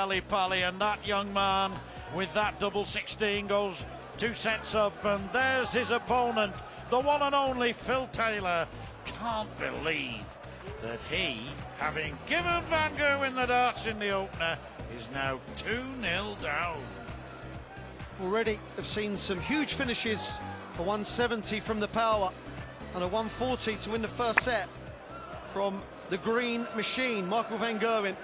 pally, and that young man with that double 16 goes 2 sets up, and there's his opponent, the one and only Phil Taylor. Can't believe that he, having given Van Gerwen the darts in the opener, is now 2-0 down. Already have seen some huge finishes, a 170 from the power and a 140 to win the first set from the green machine, Michael Van Gerwen.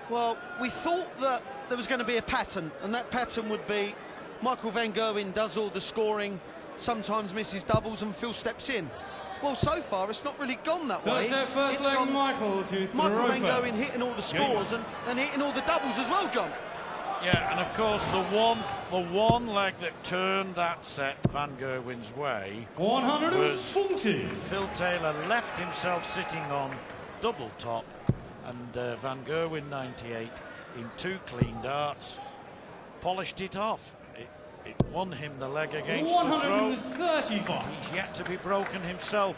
Well, we thought that there was going to be a pattern, and that pattern would be Michael Van Gerwen does all the scoring, sometimes misses doubles, and Phil steps in. Well, so far it's not really gone that way. First leg, Michael Van Gerwen hitting all the scores and hitting all the doubles as well, John. Yeah, and of course the one leg that turned that set Van Gerwen's way 140. Phil Taylor left himself sitting on double top, and Van Gerwen 98 in 2 clean darts polished it off. It won him the leg against the throw. 135. He's yet to be broken himself.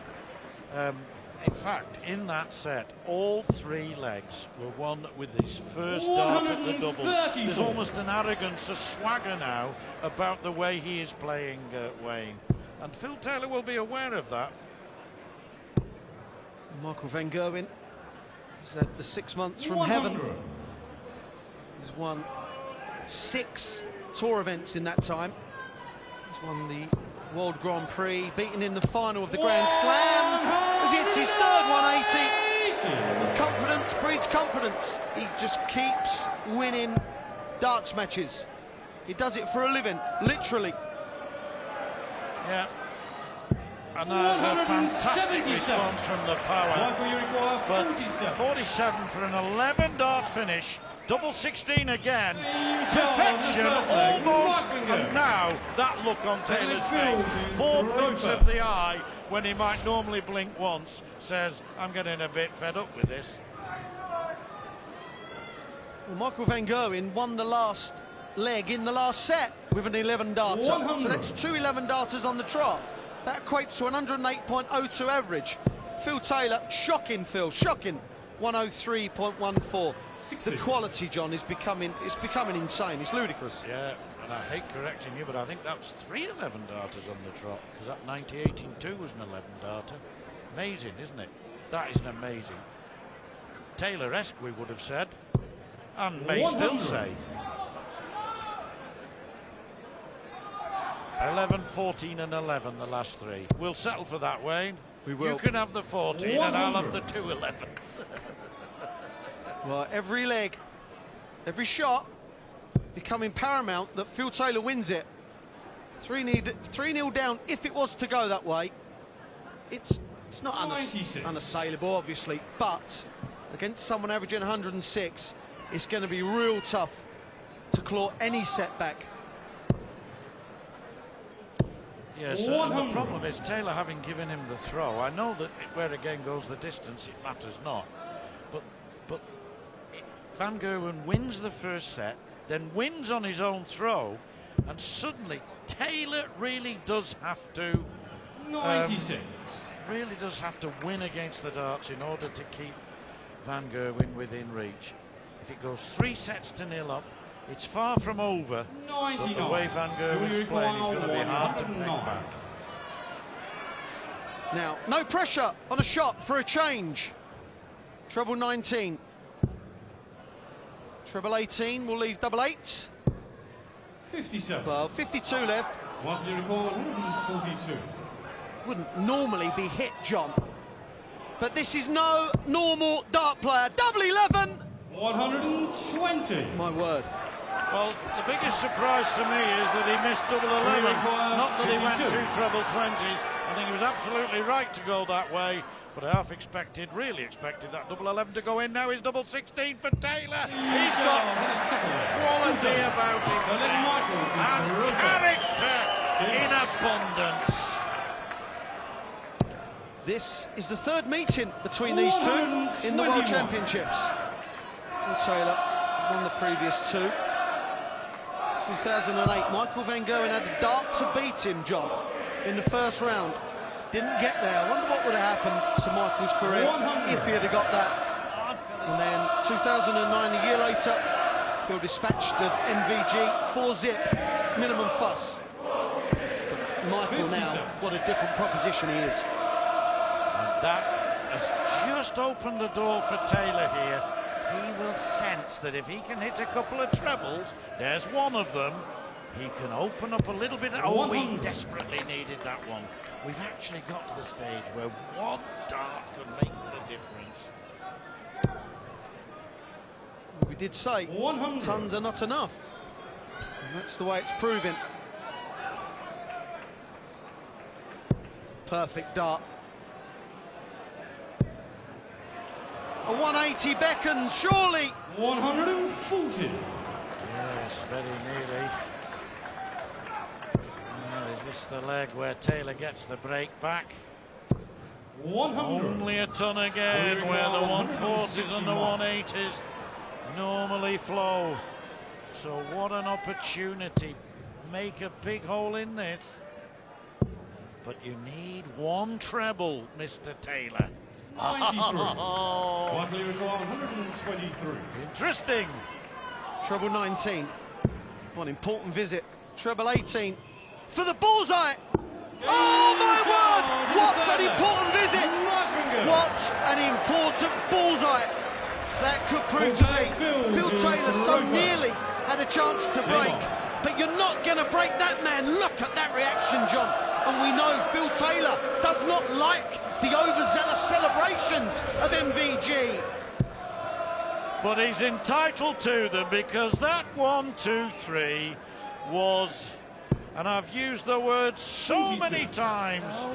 In fact, in that set, all 3 legs were won with his first dart at the double. There's almost an arrogance, a swagger now about the way he is playing, Wayne. And Phil Taylor will be aware of that. Michael Van Gerwen has had the 6 months from heaven. He's won 6 tour events in that time. He's won the World Grand Prix, beaten in the final of the Grand Slam as he hits his third 180. Confidence breeds confidence. He just keeps winning darts matches. He does it for a living, literally. Yeah. And there's a fantastic response from the power. But 47 for an 11 dart finish. Double 16 again. Perfection almost. And now that look on Taylor's face, 4 blinks of the eye when he might normally blink once, says, I'm getting a bit fed up with this. Well, Michael Van Gerwen won the last leg in the last set with an 11 darter. So that's 2 11 darters on the trot. That equates to an 108.02 average. Phil Taylor, shocking Phil, shocking. 103.14. The quality, John, is becoming insane. It's ludicrous. Yeah, and I hate correcting you, but I think that was 3 11 darters on the trot, because that 98 in 2 was an 11 darter. Amazing, isn't it? That is amazing. Taylor-esque, we would have said, and may still say. 11, 14 and 11, the last 3. We'll settle for that, Wayne. We will. You can have the 14 and I'll have the 2 11s. Well, every leg, every shot becoming paramount that Phil Taylor wins it. 3-0 down if it was to go that way. It's not unassailable, obviously, but against someone averaging 106, it's going to be real tough to claw any setback. Yes, and the problem is Taylor having given him the throw. I know that where a game goes the distance, it matters not. But Van Gerwen wins the first set, then wins on his own throw, and suddenly Taylor really does have to 96. Really does have to win against the darts in order to keep Van Gerwen within reach. If it goes 3 sets to 0 up, it's far from over, 99. but the way Van Gerwen's playing is going to be hard to peg back. Now, no pressure on a shot for a change. Treble 19. Treble 18 will leave double 8. 57. Well, 52 left. 142. Wouldn't normally be hit, John. But this is no normal dart player. Double 11. 120. My word. Well, the biggest surprise to me is that he missed double 11. Not that he went 2 treble 20s. I think he was absolutely right to go that way. But I really expected that double 11 to go in. Now is double 16 for Taylor. He's got quality about him and character in abundance. This is the 3rd meeting between these two in the World Championships. Phil Taylor won the previous 2. 2008, Michael Van Gerwen had a dart to beat him, John, in the first round. Didn't get there. I wonder what would have happened to Michael's career if he had got that. And then 2009, a year later, Phil dispatched of MVG, 4-zip, minimum fuss. But Michael now, what a different proposition he is. And that has just opened the door for Taylor here. He will sense that if he can hit a couple of trebles, there's one of them, he can open up a little bit. Oh, we desperately needed that one. We've actually got to the stage where one dart can make the difference. We did say 100. tons are not enough. And that's the way it's proving. Perfect dart. A 180 beckons, surely. 140. Yes, very nearly. Well, is this the leg where Taylor gets the break back? 100. Only a ton again, where the 140s and the 180s normally flow. So what an opportunity. Make a big hole in this. But you need one treble, Mr. Taylor. 93. Likely require 123. Interesting. Treble 19. One important visit. Treble 18. For the bullseye. Oh my word! What an important visit! What an important bullseye that could prove to be. Phil Taylor so nearly had a chance to break, but you're not going to break that man. Look at that reaction, John. And we know Phil Taylor does not like the overzealous celebrations of MVG. But he's entitled to them, because that 1, 2, 3 was, and I've used the word so many times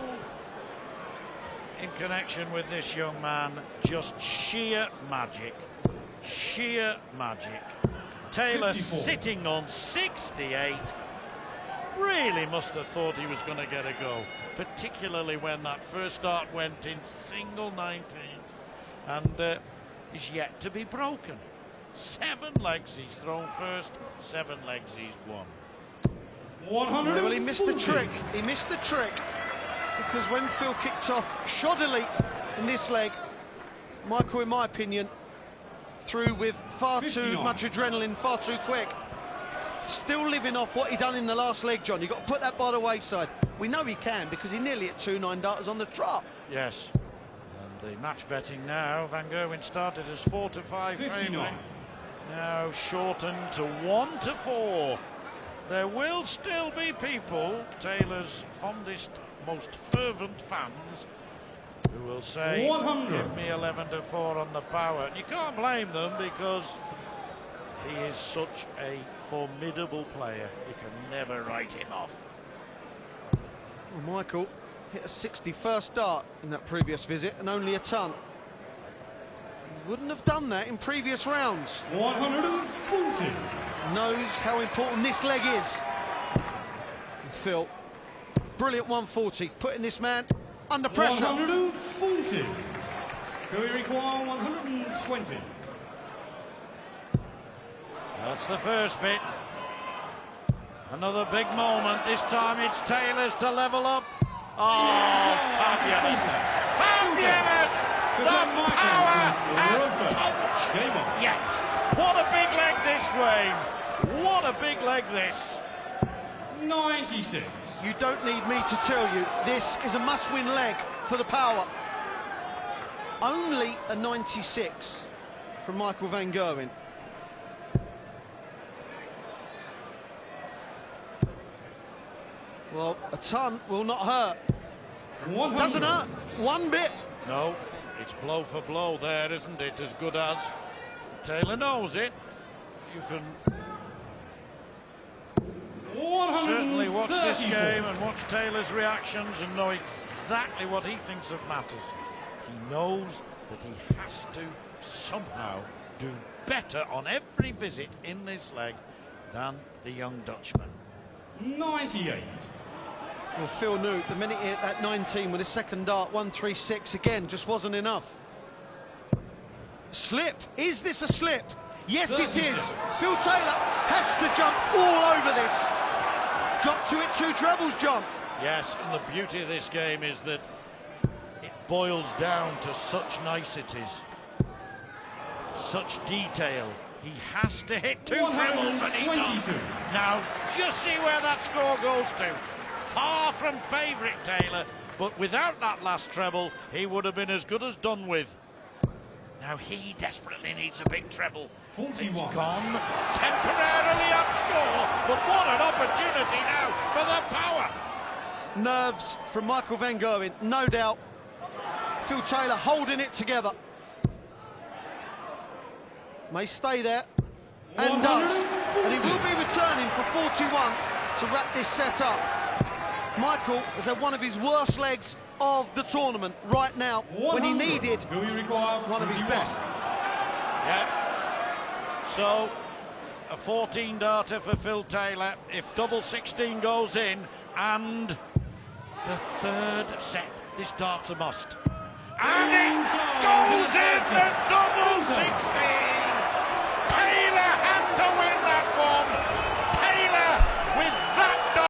in connection with this young man, just sheer magic. Sheer magic. Taylor 54. sitting on 68. Really must have thought he was going to get a go, particularly when that first start went in single 19s, and is yet to be broken. 7 legs he's thrown first, 7 legs he's won. 140. Well, he missed the trick. He missed the trick, because when Phil kicked off shoddily in this leg, Michael, in my opinion, threw with far 59. too much adrenaline, far too quick. Still living off what he done in the last leg, John. You've got to put that by the wayside. We know he can, because he nearly hit 2 9-darters on the trot. Yes. And the match betting now, Van Gerwen started as 4 to 5 favourite. Now shortened to 1 to 4. There will still be people, Taylor's fondest, most fervent fans, who will say, 100. give me 11 to 4 on the power. You can't blame them, because he is such a formidable player. You can never write him off. Well, Michael hit a 61st dart in that previous visit, and only a ton. He wouldn't have done that in previous rounds. 140. Knows how important this leg is. And Phil, brilliant 140, putting this man under pressure. 140. Do we require 120? That's the first bit. Another big moment. This time it's Taylor's to level up. Oh, fabulous. Fabulous! The power has touched yet. What a big leg this, Wayne. What a big leg this. 96. You don't need me to tell you, this is a must-win leg for the power. Only a 96 from Michael Van Gerwen. Well, a ton will not hurt. 100. Doesn't hurt one bit. No, it's blow for blow there, isn't it? As good as. Taylor knows it. You can certainly watch this game and watch Taylor's reactions and know exactly what he thinks of matters. He knows that he has to somehow do better on every visit in this leg than the young Dutchman. 98. Well, Phil knew the minute he hit that 19 with his second dart, 136 again, just wasn't enough. Slip. Is this a slip? Yes, 36. it is. Phil Taylor has to jump all over this. Got to it 2 trebles, John. Yes, and the beauty of this game is that it boils down to such niceties, such detail. He has to hit 2 trebles, and he does. 122. Now, just see where that score goes to. Far from favourite Taylor, but without that last treble, he would have been as good as done with. Now he desperately needs a big treble. 41. It's gone temporarily obscure, but what an opportunity now for the power. Nerves from Michael van Gerwen, no doubt. Phil Taylor holding it together. May stay there, and does. And he will be returning for 41 to wrap this set up. Michael has had one of his worst legs of the tournament right now, when he needed one of his best. Yeah. So, a 14-darter for Phil Taylor if double 16 goes in, and the third set. This dart's a must. And it goes in the double 16!